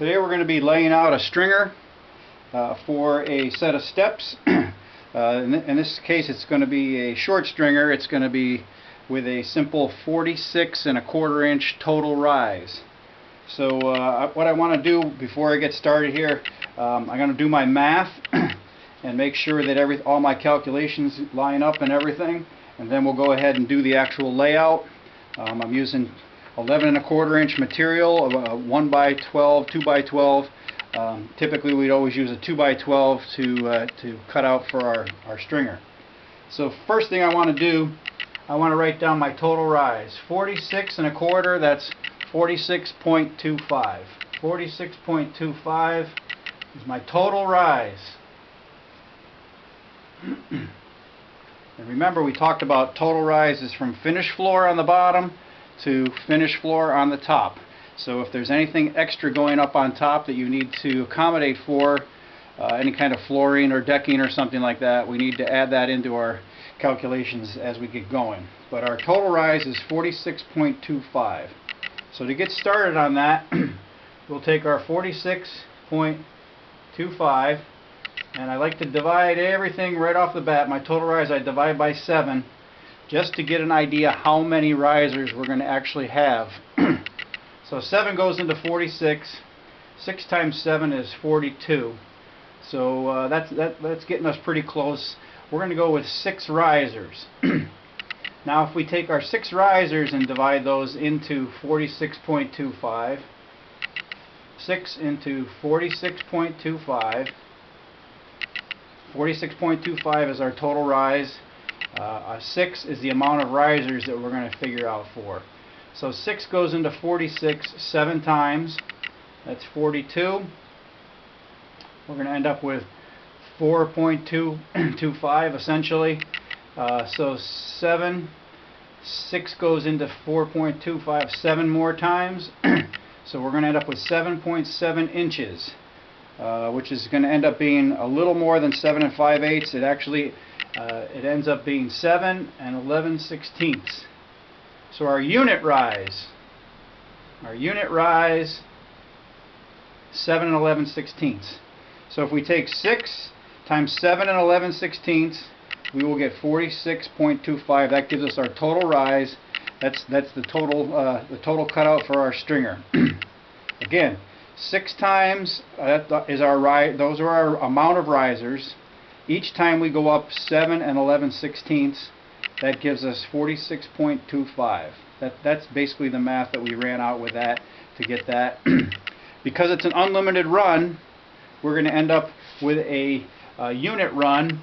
Today we're going to be laying out a stringer for a set of steps. In this case it's going to be a short stringer. It's going to be with a simple 46¼ inch total rise. So what I want to do before I get started here, I'm going to do my math and make sure that all my calculations line up and everything, and then we'll go ahead and do the actual layout. I'm using 11¼ inch material, 1x12, 2x12. Typically we'd always use a 2x12 to cut out for our stringer. So first thing I want to do, I want to write down my total rise. 46¼ that's 46.25. 46.25 is my total rise. And remember, we talked about total rise is from finished floor on the bottom to finished floor on the top. So if there's anything extra going up on top that you need to accommodate for, any kind of flooring or decking or something like that, we need to add that into our calculations as we get going. But our total rise is 46.25. So to get started on that, we'll take our 46.25, and I like to divide everything right off the bat. My total rise I divide by 7, just to get an idea how many risers we're going to actually have. So 7 goes into 46. 6 times 7 is 42. So that's getting us pretty close. We're going to go with 6 risers. Now if we take our 6 risers and divide those into 46.25, 6 into 46.25, 46.25 is our total rise. 6 is the amount of risers that we're going to figure out for. So 6 goes into 46 7 times. That's 42. We're going to end up with 4.225 essentially. So 6 goes into 4.25 7 more times. So we're going to end up with 7.7 inches. Which is going to end up being a little more than 7 5/8. It actually it ends up being 7 11/16. So our unit rise 7 11/16. So if we take 6 times 7 11/16, we will get 46.25. That gives us our total rise. That's the total cutout for our stringer. Again, 6 times is our rise. Those are our amount of risers. Each time we go up 7 11/16, that gives us 46.25. That's basically the math that we ran out with that to get that. Because it's an unlimited run, we're going to end up with a unit run.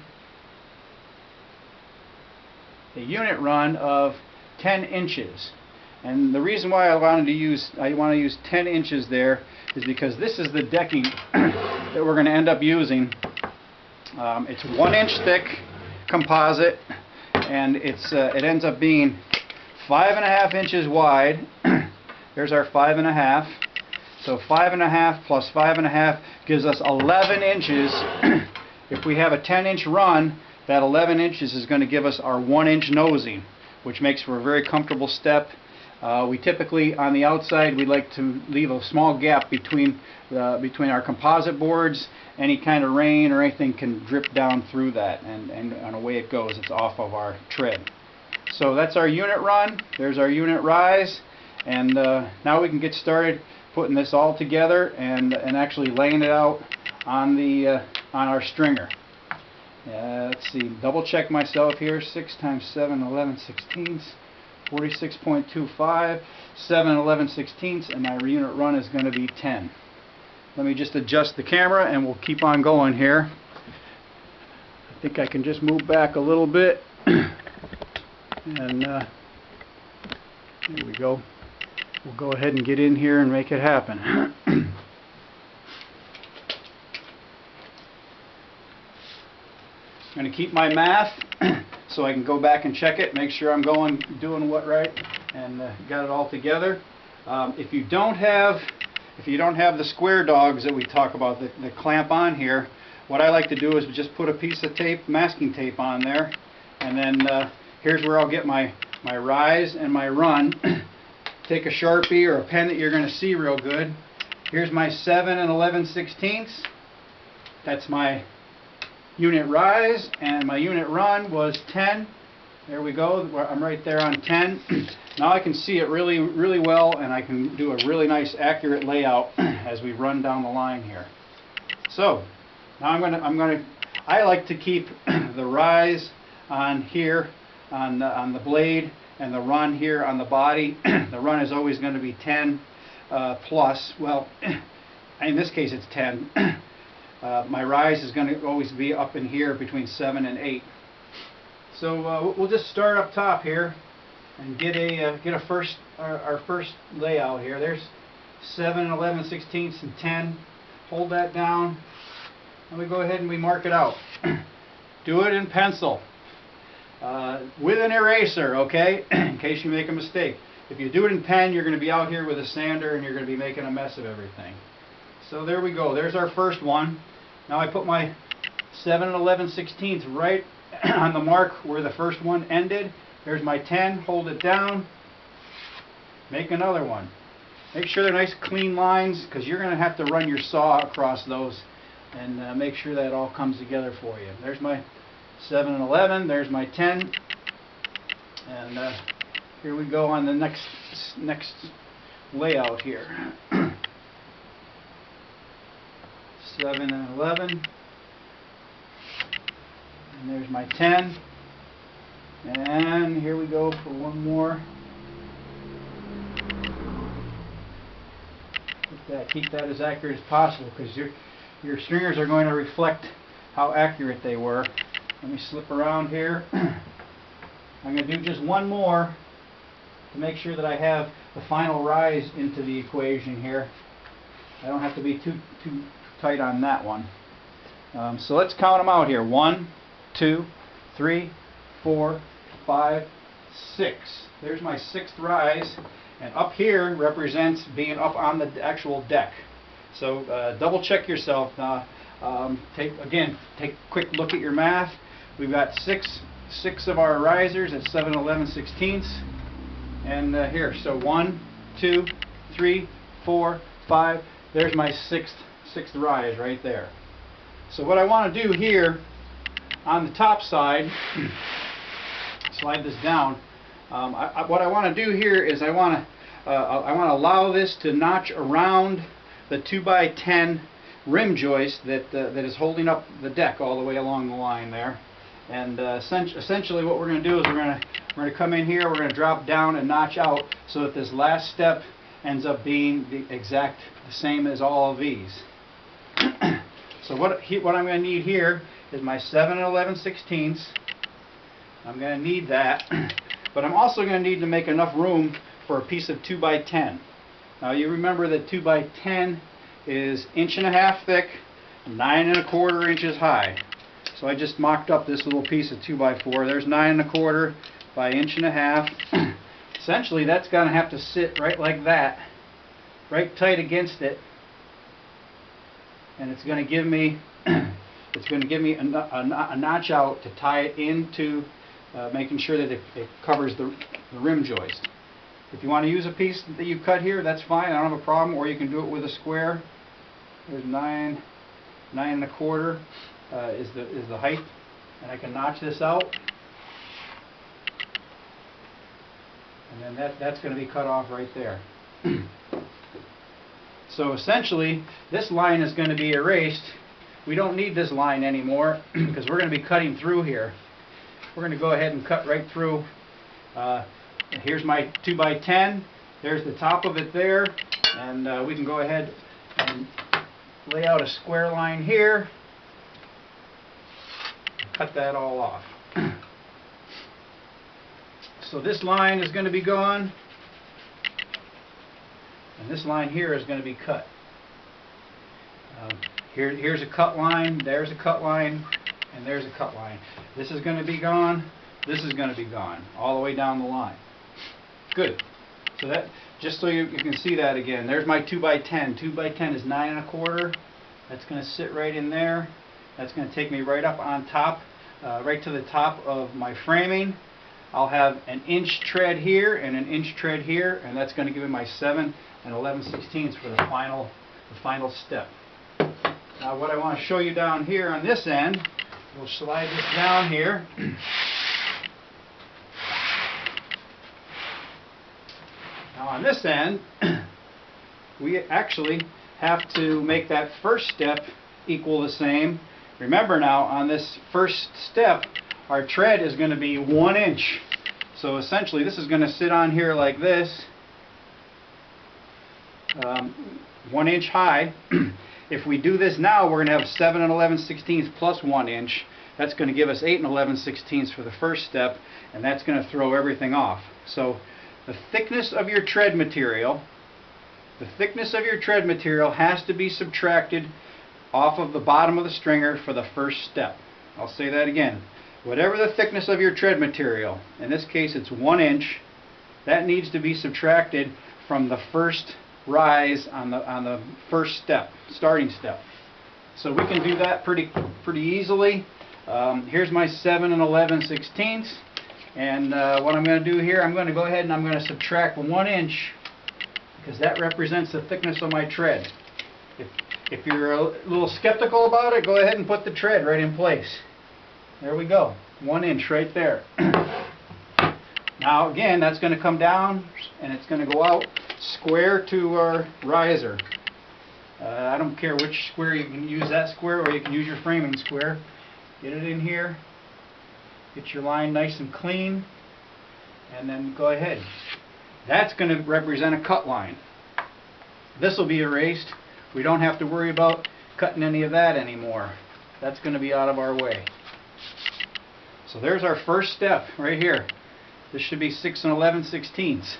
A unit run of 10 inches. And the reason why I want to use 10 inches there is because this is the decking that we're going to end up using. It's 1 inch thick composite, and it ends up being 5.5 inches wide. There's our 5.5. So 5.5 plus 5.5 gives us 11 inches. If we have a 10 inch run, that 11 inches is going to give us our 1 inch nosing, which makes for a very comfortable step. We typically, on the outside, we like to leave a small gap between our composite boards. Any kind of rain or anything can drip down through that, and away it goes. It's off of our tread. So that's our unit run. There's our unit rise, and now we can get started putting this all together and actually laying it out on our stringer. Let's see. Double check myself here. 6 times 7 11/16. 46.25, 7 11/16, and my unit run is going to be 10. Let me just adjust the camera and we'll keep on going here. I think I can just move back a little bit, and there we go. We'll go ahead and get in here and make it happen. I'm going to keep my math so I can go back and check it, make sure I'm doing what right, and got it all together. If you don't have the square dogs that we talk about that clamp on here, what I like to do is just put a piece of tape, masking tape, on there, and then here's where I'll get my rise and my run. Take a Sharpie or a pen that you're going to see real good, Here's my 7 and 11/16. That's my unit rise, and my unit run was 10. There we go. I'm right there on 10. Now I can see it really, really well, and I can do a really nice, accurate layout as we run down the line here. So now I like to keep the rise on here on the blade, and the run here on the body. The run is always going to be 10 plus. Well, in this case it's 10. My rise is going to always be up in here between 7 and 8. So we'll just start up top here and get our first layout here. There's 7 and 11/16 and 10. Hold that down, and we go ahead and we mark it out. Do it in pencil with an eraser, okay? In case you make a mistake. If you do it in pen, you're going to be out here with a sander and you're going to be making a mess of everything. So there we go. There's our first one. Now I put my 7 and 11/16 right on the mark where the first one ended. There's my 10. Hold it down. Make another one. Make sure they're nice clean lines, because you're going to have to run your saw across those and make sure that all comes together for you. There's my 7 and 11. There's my 10. And here we go on the next layout here. 7 and 11. And there's my 10. And here we go for one more. Keep that as accurate as possible, because your stringers are going to reflect how accurate they were. Let me slip around here. I'm going to do just one more to make sure that I have the final rise into the equation here. I don't have to be too tight on that one. So let's count them out here. 1, 2, 3, 4, 5, 6. There's my 6th rise, and up here represents being up on the actual deck. So double check yourself. Take a quick look at your math. We've got six of our risers at 7 11/16, and here. So 1, 2, 3, 4, 5. There's my sixth rise right there. So what I want to do here on the top side, slide this down. What I want to do here is I want to allow this to notch around the 2x10 rim joist that is holding up the deck all the way along the line there. And essentially what we're going to do is we're going to come in here, we're going to drop down and notch out so that this last step ends up being the same as all of these. So what I'm going to need here is my 7 and 11/16. I'm going to need that, but I'm also going to need to make enough room for a piece of 2x10. Now you remember that 2x10 is 1.5 inches thick, 9 1/4 inches high. So I just mocked up this little piece of 2x4. There's 9 1/4 by 1.5 inches. Essentially that's going to have to sit right like that, right tight against it, and it's going to give me a notch out to tie it into, making sure that it covers the rim joist. If you want to use a piece that you cut here, that's fine. I don't have a problem. Or you can do it with a square. There's 9 1/4 is the height, and I can notch this out, and then that's going to be cut off right there. So essentially, this line is going to be erased. We don't need this line anymore because we're going to be cutting through here. We're going to go ahead and cut right through. Here's my 2x10. There's the top of it there, and we can go ahead and lay out a square line here. Cut that all off. So this line is going to be gone, and this line here is going to be cut. Here's a cut line, there's a cut line, and there's a cut line. This is going to be gone, this is going to be gone, all the way down the line. Good. So that, just so you can see that again, there's my 2x10. 2x10 is 9 1/4. That's going to sit right in there. That's going to take me right up on top, right to the top of my framing. I'll have an inch tread here and an inch tread here, and that's going to give me my 7 and 11/16 for the the final step. Now what I want to show you down here on this end, we'll slide this down here. Now on this end, we actually have to make that first step equal the same. Remember now, on this first step, our tread is going to be 1 inch. So essentially this is going to sit on here like this, 1 inch high. If we do this now, we're going to have 7 11/16 plus 1 inch. That's going to give us 8 11/16 for the first step, and that's going to throw everything off. So the thickness of your tread material, has to be subtracted off of the bottom of the stringer for the first step. I'll say that again. Whatever the thickness of your tread material, in this case it's 1 inch, that needs to be subtracted from the first rise on the first step, starting step. So we can do that pretty easily. Here's my 7 11/16, and what I'm going to do here, I'm going to go ahead and I'm going to subtract 1 inch, because that represents the thickness of my tread. If you're a little skeptical about it, go ahead and put the tread right in place. There we go, 1 inch right there. Now again, that's going to come down and it's going to go out square to our riser. I don't care which square, you can use that square or you can use your framing square. Get it in here, get your line nice and clean, and then go ahead. That's going to represent a cut line. This will be erased. We don't have to worry about cutting any of that anymore. That's going to be out of our way. So there's our first step right here. This should be 6 11/16.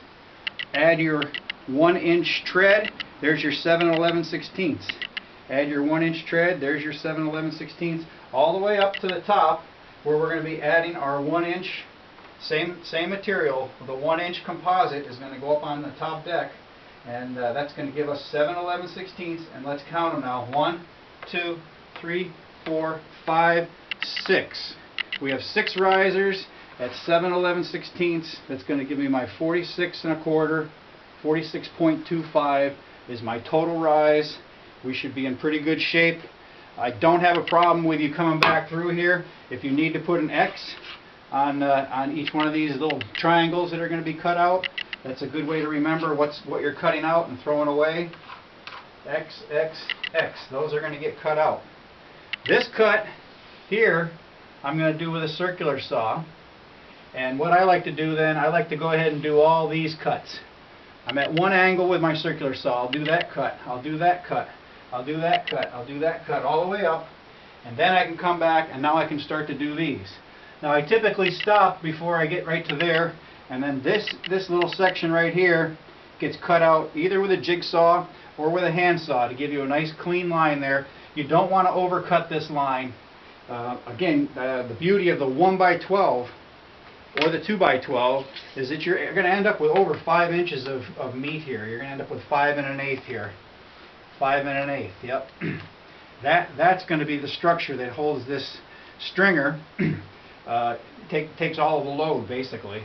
Add your 1 inch tread. There's your 7 11/16. Add your 1 inch tread. There's your 7 11/16. All the way up to the top, where we're going to be adding our 1 inch, same material. The 1 inch composite is going to go up on the top deck, and that's going to give us 7 11/16. And let's count them now. 1, 2, 3, 4, 5, 6. We have 6 risers at 7 11/16. That's going to give me my 46 1/4. 46.25 is my total rise. We should be in pretty good shape. I don't have a problem with you coming back through here. If you need to put an X on each one of these little triangles that are going to be cut out, that's a good way to remember what you're cutting out and throwing away. X, X, X. Those are going to get cut out. This cut here, I'm going to do with a circular saw. And what I like to do then, I like to go ahead and do all these cuts. I'm at one angle with my circular saw. I'll do that cut. I'll do that cut. I'll do that cut. I'll do that cut all the way up. And then I can come back and now I can start to do these. Now I typically stop before I get right to there, and then this little section right here gets cut out either with a jigsaw or with a handsaw to give you a nice clean line there. You don't want to overcut this line. Again, the beauty of the 1x12 or the 2x12 is that you're going to end up with over 5 inches of meat here. You're going to end up with 5 1/8 here. 5 1/8, yep. That's going to be the structure that holds this stringer, takes all of the load basically.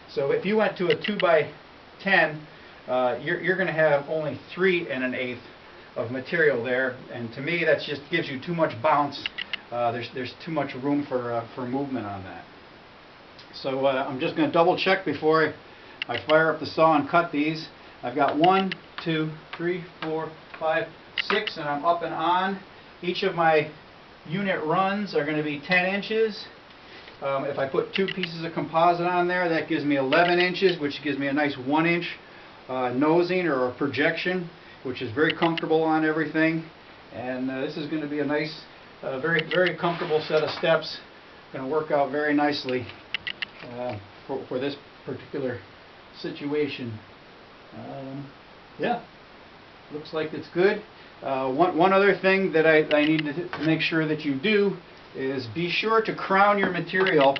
So if you went to a 2x10, you're going to have only 3 1/8 of material there, and to me that just gives you too much bounce. There's too much room for movement on that. So I'm just going to double check before I fire up the saw and cut these. I've got 1, 2, 3, 4, 5, 6, and I'm up and on. Each of my unit runs are going to be 10 inches. If I put 2 pieces of composite on there, that gives me 11 inches, which gives me a nice 1 inch nosing or a projection, which is very comfortable on everything. And this is going to be a nice, very comfortable set of steps. Going to work out very nicely for this particular situation. Yeah, looks like it's good. One other thing that I need to make sure that you do is be sure to crown your material.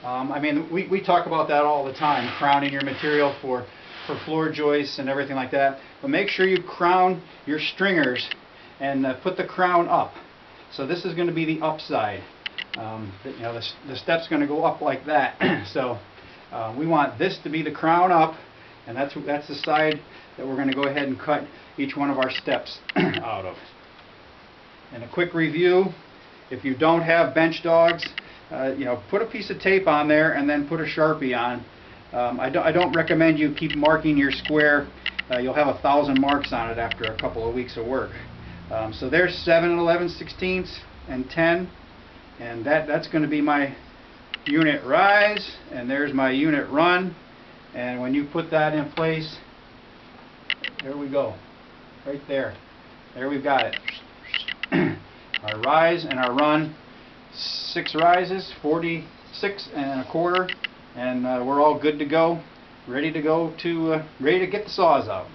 I mean, we talk about that all the time, crowning your material for floor joists and everything like that. But make sure you crown your stringers and put the crown up. So this is going to be the upside. You know, the step's going to go up like that. So we want this to be the crown up, and that's the side that we're going to go ahead and cut each one of our steps out of. And a quick review, if you don't have bench dogs, put a piece of tape on there and then put a Sharpie on. I don't recommend you keep marking your square. You'll have 1,000 marks on it after a couple of weeks of work. So there's 7 11/16 and 10, and that's going to be my unit rise, and there's my unit run. And when you put that in place, there we go, right there. There we've got it. Our rise and our run, 6 rises, 46 1/4, and we're all good to go, ready to get the saws out.